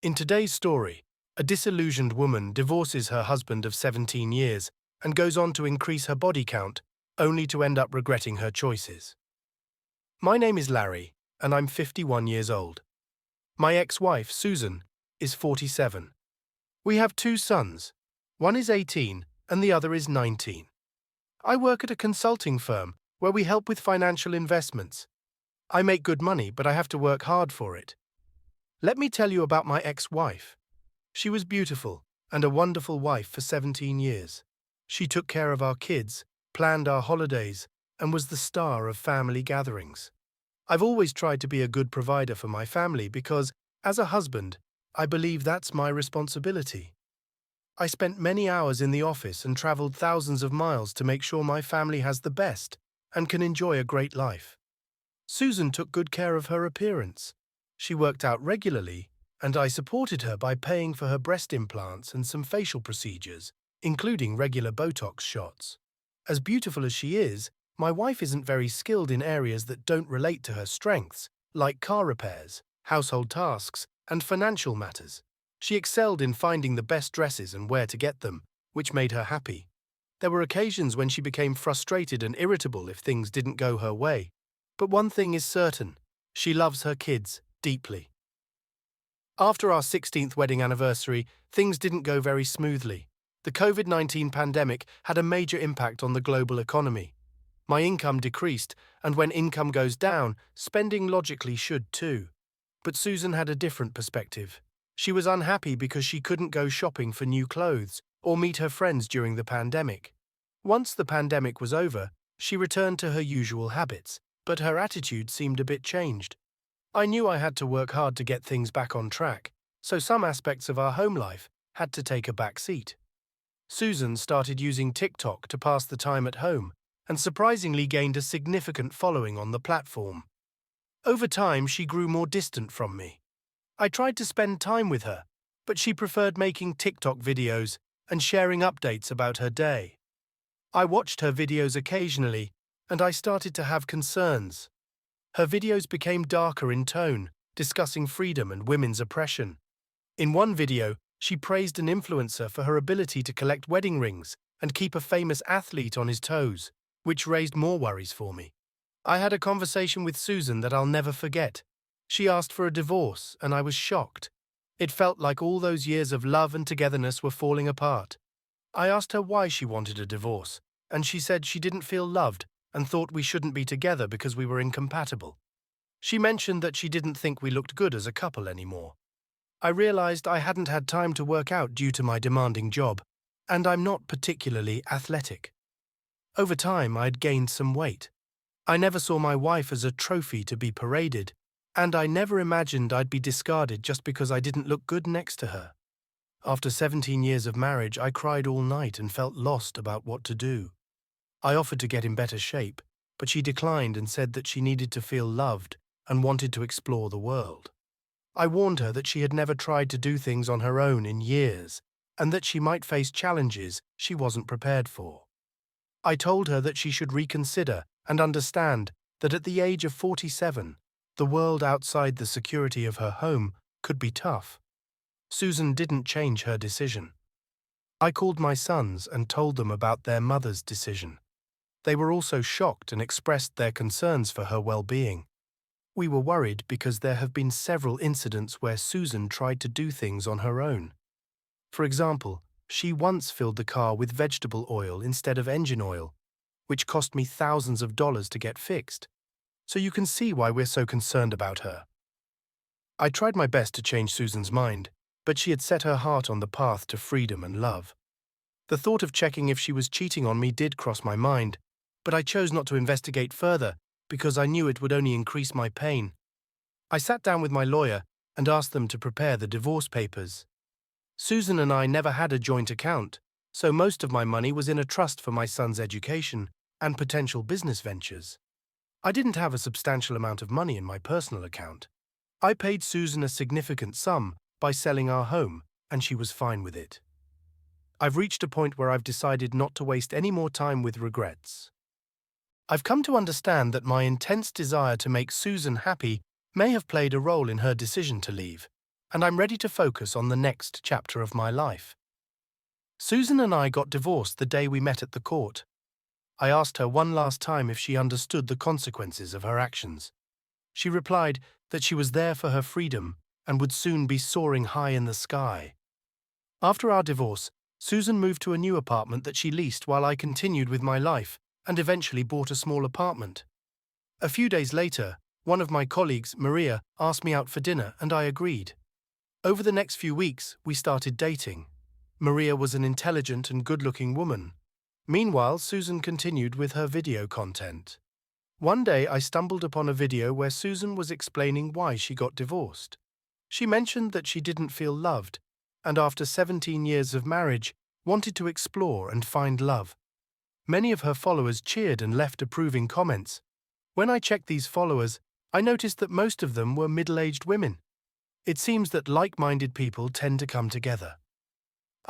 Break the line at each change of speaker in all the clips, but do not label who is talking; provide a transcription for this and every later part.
In today's story, a disillusioned woman divorces her husband of 17 years and goes on to increase her body count, only to end up regretting her choices. My name is Larry, and I'm 51 years old. My ex-wife, Susan, is 47. We have two sons. One is 18 and the other is 19. I work at a consulting firm where we help with financial investments. I make good money, but I have to work hard for it. Let me tell you about my ex-wife. She was beautiful and a wonderful wife for 17 years. She took care of our kids, planned our holidays, and was the star of family gatherings. I've always tried to be a good provider for my family because, as a husband, I believe that's my responsibility. I spent many hours in the office and traveled thousands of miles to make sure my family has the best and can enjoy a great life. Susan took good care of her appearance. She worked out regularly, and I supported her by paying for her breast implants and some facial procedures, including regular Botox shots. As beautiful as she is, my wife isn't very skilled in areas that don't relate to her strengths, like car repairs, household tasks, and financial matters. She excelled in finding the best dresses and where to get them, which made her happy. There were occasions when she became frustrated and irritable if things didn't go her way. But one thing is certain: she loves her kids deeply. After our 16th wedding anniversary, things didn't go very smoothly. The COVID-19 pandemic had a major impact on the global economy. My income decreased, and when income goes down, spending logically should too. But Susan had a different perspective. She was unhappy because she couldn't go shopping for new clothes or meet her friends during the pandemic. Once the pandemic was over, she returned to her usual habits, but her attitude seemed a bit changed. I knew I had to work hard to get things back on track, so some aspects of our home life had to take a back seat. Susan started using TikTok to pass the time at home, and surprisingly gained a significant following on the platform. Over time, she grew more distant from me. I tried to spend time with her, but she preferred making TikTok videos and sharing updates about her day. I watched her videos occasionally, and I started to have concerns. Her videos became darker in tone, discussing freedom and women's oppression. In one video, she praised an influencer for her ability to collect wedding rings and keep a famous athlete on his toes, which raised more worries for me. I had a conversation with Susan that I'll never forget. She asked for a divorce, and I was shocked. It felt like all those years of love and togetherness were falling apart. I asked her why she wanted a divorce, and she said she didn't feel loved and thought we shouldn't be together because we were incompatible. She mentioned that she didn't think we looked good as a couple anymore. I realized I hadn't had time to work out due to my demanding job, and I'm not particularly athletic. Over time, I'd gained some weight. I never saw my wife as a trophy to be paraded, and I never imagined I'd be discarded just because I didn't look good next to her. After 17 years of marriage, I cried all night and felt lost about what to do. I offered to get in better shape, but she declined and said that she needed to feel loved and wanted to explore the world. I warned her that she had never tried to do things on her own in years, and that she might face challenges she wasn't prepared for. I told her that she should reconsider and understand that at the age of 47, the world outside the security of her home could be tough. Susan didn't change her decision. I called my sons and told them about their mother's decision. They were also shocked and expressed their concerns for her well-being. We were worried because there have been several incidents where Susan tried to do things on her own. For example, she once filled the car with vegetable oil instead of engine oil, which cost me thousands of dollars to get fixed. So you can see why we're so concerned about her. I tried my best to change Susan's mind, but she had set her heart on the path to freedom and love. The thought of checking if she was cheating on me did cross my mind, but I chose not to investigate further because I knew it would only increase my pain. I sat down with my lawyer and asked them to prepare the divorce papers. Susan and I never had a joint account, so most of my money was in a trust for my son's education and potential business ventures. I didn't have a substantial amount of money in my personal account. I paid Susan a significant sum by selling our home, and she was fine with it. I've reached a point where I've decided not to waste any more time with regrets. I've come to understand that my intense desire to make Susan happy may have played a role in her decision to leave, and I'm ready to focus on the next chapter of my life. Susan and I got divorced the day we met at the court. I asked her one last time if she understood the consequences of her actions. She replied that she was there for her freedom and would soon be soaring high in the sky. After our divorce, Susan moved to a new apartment that she leased while I continued with my life and eventually bought a small apartment. A few days later, one of my colleagues, Maria, asked me out for dinner and I agreed. Over the next few weeks, we started dating. Maria was an intelligent and good-looking woman. Meanwhile, Susan continued with her video content. One day, I stumbled upon a video where Susan was explaining why she got divorced. She mentioned that she didn't feel loved, and after 17 years of marriage, wanted to explore and find love. Many of her followers cheered and left approving comments. When I checked these followers, I noticed that most of them were middle-aged women. It seems that like-minded people tend to come together.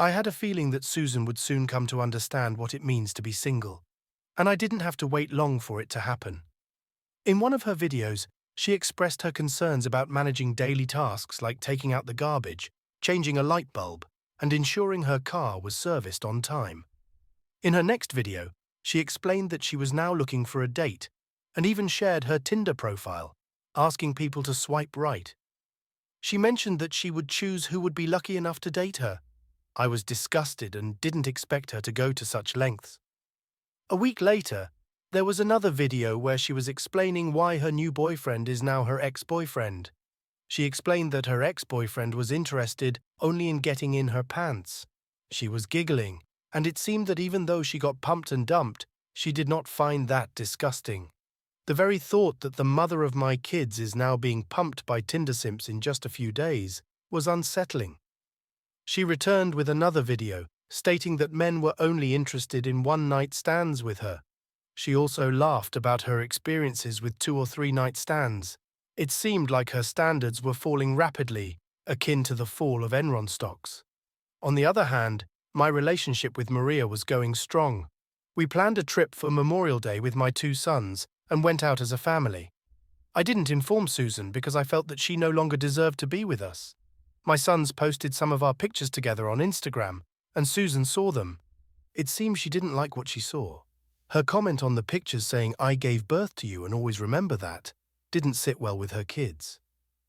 I had a feeling that Susan would soon come to understand what it means to be single, and I didn't have to wait long for it to happen. In one of her videos, she expressed her concerns about managing daily tasks like taking out the garbage, changing a light bulb, and ensuring her car was serviced on time. In her next video, she explained that she was now looking for a date and even shared her Tinder profile, asking people to swipe right. She mentioned that she would choose who would be lucky enough to date her. I was disgusted and didn't expect her to go to such lengths. A week later, there was another video where she was explaining why her new boyfriend is now her ex-boyfriend. She explained that her ex-boyfriend was interested only in getting in her pants. She was giggling, and it seemed that even though she got pumped and dumped, she did not find that disgusting. The very thought that the mother of my kids is now being pumped by Tinder simps in just a few days was unsettling. She returned with another video, stating that men were only interested in one-night stands with her. She also laughed about her experiences with 2 or 3 night stands. It seemed like her standards were falling rapidly, akin to the fall of Enron stocks. On the other hand, my relationship with Maria was going strong. We planned a trip for Memorial Day with my 2 sons and went out as a family. I didn't inform Susan because I felt that she no longer deserved to be with us. My sons posted some of our pictures together on Instagram, and Susan saw them. It seems she didn't like what she saw. Her comment on the pictures saying, "I gave birth to you and always remember that," didn't sit well with her kids.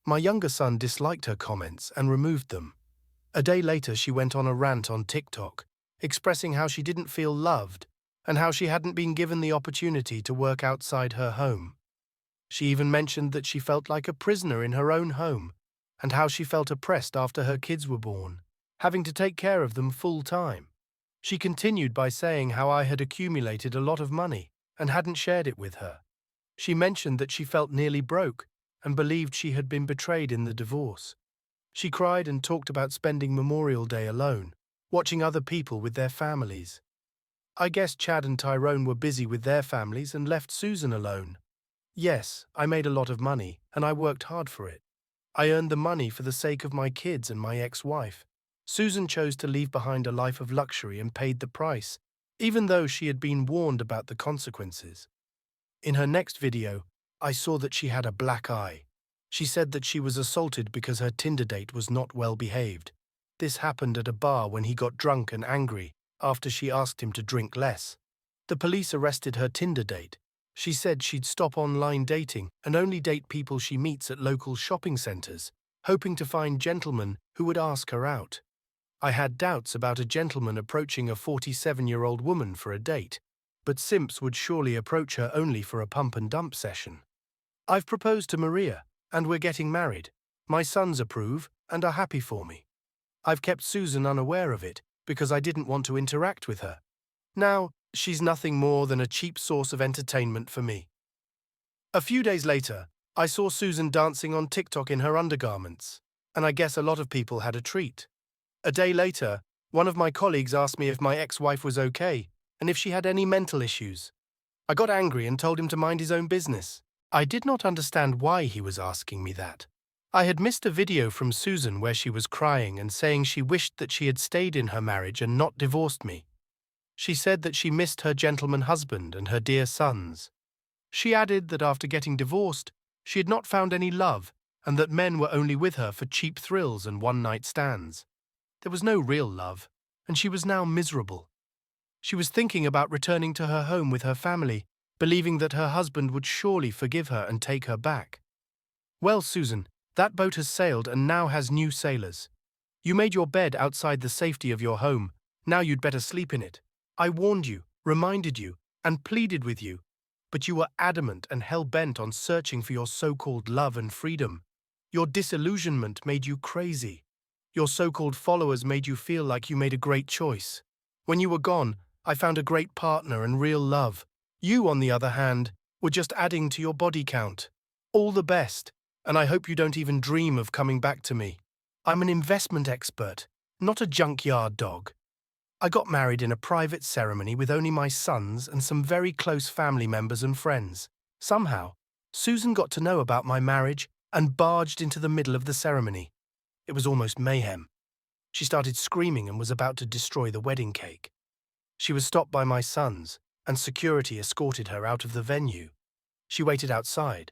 My younger son disliked her comments and removed them. A day later, she went on a rant on TikTok, expressing how she didn't feel loved and how she hadn't been given the opportunity to work outside her home. She even mentioned that she felt like a prisoner in her own home and how she felt oppressed after her kids were born, having to take care of them full time. She continued by saying how I had accumulated a lot of money and hadn't shared it with her. She mentioned that she felt nearly broke and believed she had been betrayed in the divorce. She cried and talked about spending Memorial Day alone, watching other people with their families. I guess Chad and Tyrone were busy with their families and left Susan alone. Yes, I made a lot of money and I worked hard for it. I earned the money for the sake of my kids and my ex-wife. Susan chose to leave behind a life of luxury and paid the price, even though she had been warned about the consequences. In her next video, I saw that she had a black eye. She said that she was assaulted because her Tinder date was not well behaved. This happened at a bar when he got drunk and angry after she asked him to drink less. The police arrested her Tinder date. She said she'd stop online dating and only date people she meets at local shopping centers, hoping to find gentlemen who would ask her out. I had doubts about a gentleman approaching a 47-year-old woman for a date, but simps would surely approach her only for a pump-and-dump session. I've proposed to Maria, and we're getting married. My sons approve and are happy for me. I've kept Susan unaware of it because I didn't want to interact with her. Now, she's nothing more than a cheap source of entertainment for me. A few days later, I saw Susan dancing on TikTok in her undergarments, and I guess a lot of people had a treat. A day later, one of my colleagues asked me if my ex-wife was okay and if she had any mental issues. I got angry and told him to mind his own business. I did not understand why he was asking me that. I had missed a video from Susan where she was crying and saying she wished that she had stayed in her marriage and not divorced me. She said that she missed her gentleman husband and her dear sons. She added that after getting divorced, she had not found any love and that men were only with her for cheap thrills and one-night stands. There was no real love, and she was now miserable. She was thinking about returning to her home with her family, believing that her husband would surely forgive her and take her back. Well, Susan, that boat has sailed and now has new sailors. You made your bed outside the safety of your home. Now you'd better sleep in it. I warned you, reminded you, and pleaded with you, but you were adamant and hell-bent on searching for your so-called love and freedom. Your disillusionment made you crazy. Your so-called followers made you feel like you made a great choice. When you were gone, I found a great partner and real love. You, on the other hand, were just adding to your body count. All the best, and I hope you don't even dream of coming back to me. I'm an investment expert, not a junkyard dog. I got married in a private ceremony with only my sons and some very close family members and friends. Somehow, Susan got to know about my marriage and barged into the middle of the ceremony. It was almost mayhem. She started screaming and was about to destroy the wedding cake. She was stopped by my sons, and security escorted her out of the venue. She waited outside,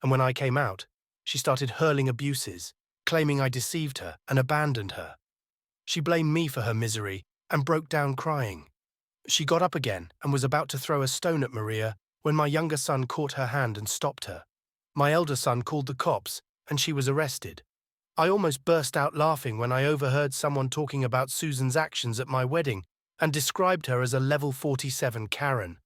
and when I came out, she started hurling abuses, claiming I deceived her and abandoned her. She blamed me for her misery and broke down crying. She got up again and was about to throw a stone at Maria when my younger son caught her hand and stopped her. My elder son called the cops, and she was arrested. I almost burst out laughing when I overheard someone talking about Susan's actions at my wedding and described her as a level 47 Karen.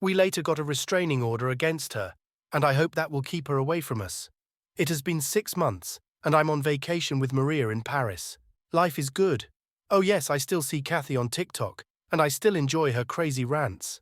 We later got a restraining order against her, and I hope that will keep her away from us. It has been 6 months, and I'm on vacation with Maria in Paris. Life is good. Oh yes, I still see Kathy on TikTok, and I still enjoy her crazy rants.